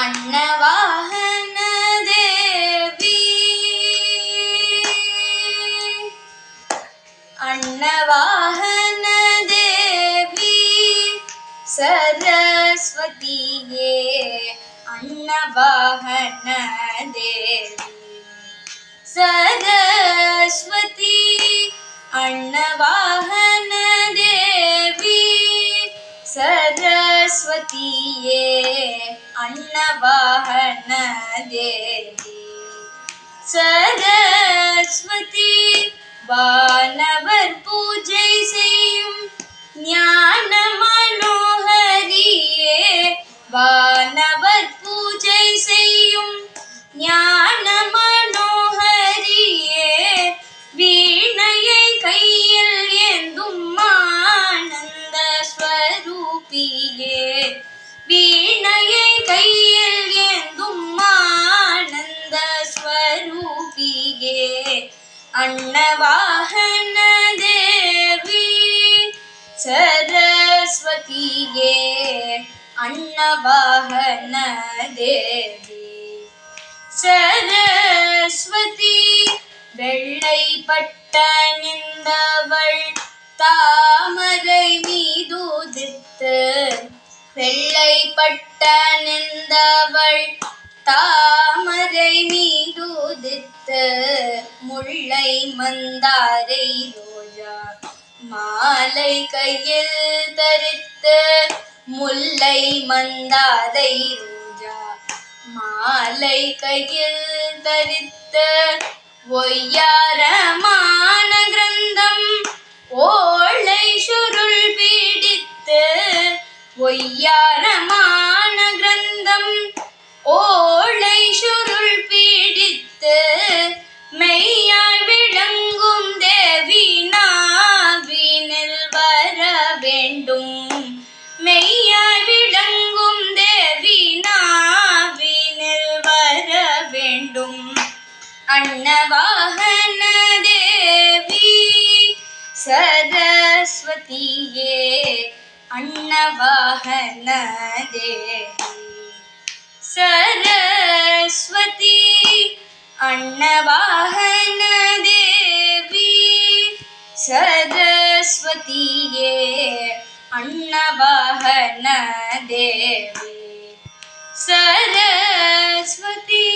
अन्नवाहन देवी अन्नवाहन देवी सरस्वतीये अन्नवाहन देवी सरस्वती अन्नवाहन देवी सरस्वतीये अन्नवाहन देवी सरस्वती वानवर पूजै सेयुम ज्ञान मनोहरिये वानवर पूजै सेयुम ज्ञान मनोहरिये வீணையை கையில் ஏந்தும் ஆனந்த ஸ்வரூபியே வீணையை கையில் ஏந்தும் ஆனந்த ஸ்வரூபியே अन्नवाहन देवी सरस्वतीये अन्नवाहन देवी सरस्वती வெள்ளை பட்டணிந்தவள் தாமரை மீதுதித்து வெள்ளை பட்டணிந்தவள் தாமரை மீதுதித்து முல்லை மந்தாரை ரோஜா மாலை கையில் தரித்து முல்லை மந்தாரை ரோஜா மாலை கையில் தரித்து ஒய்யாரமான கிரந்தம் ஓளை சுருள் பீடித்து ஒய்யாரமான கிரந்தம் ஓளை சுருள் பீடித்து மெய்யாய் விளங்கும் தேவி நாவினில் வர வேண்டும் மெய்யாய் விளங்கும் தேவி நாவினில் வர வேண்டும் अन्नवाहन देवी सरस्वतीये अन्नवाहन देवी सरस्वती अन्नवाहन देवी सरस्वतीये अन्नवाहन देवी सरस्वती।